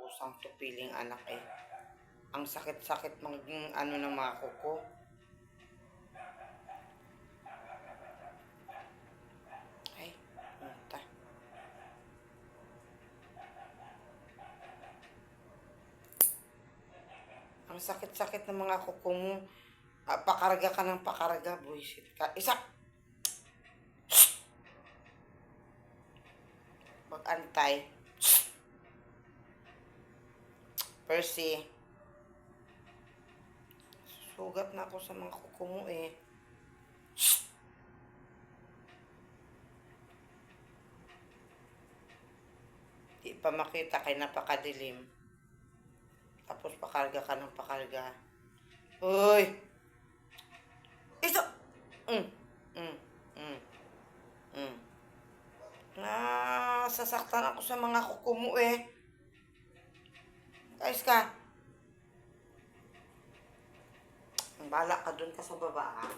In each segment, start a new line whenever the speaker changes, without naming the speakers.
pusang tupiling anak eh. Ang sakit-sakit maging ano ng mga kuko. Ay, punta. Ang sakit-sakit ng mga kuko mo. Pakarga ka ng pakarga, buisit ka. Isa! Mag-antay. Percy. Sugat na ako sa mga kuko mo eh. Di pa makita kay napakadilim. Tapos pakarga ka ng pakarga. Uy! Isa! Sasaktan ako sa mga kuko mo eh. Guys ka. Bala ka dun ka sa baba ha.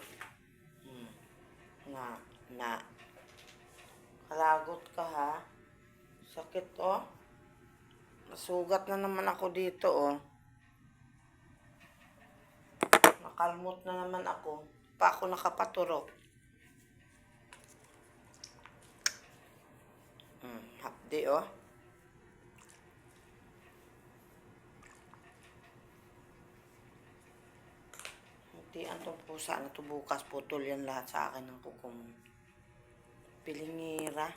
Kalagot ka ha. Sakit oh. Masugat na naman ako dito oh. Nakalmot na naman ako. Pa ako nakapaturok. Hapdi oh. Hindi ang pusa na to bukas. Putol yan lahat sa akin ng kuko mo. Pilingira.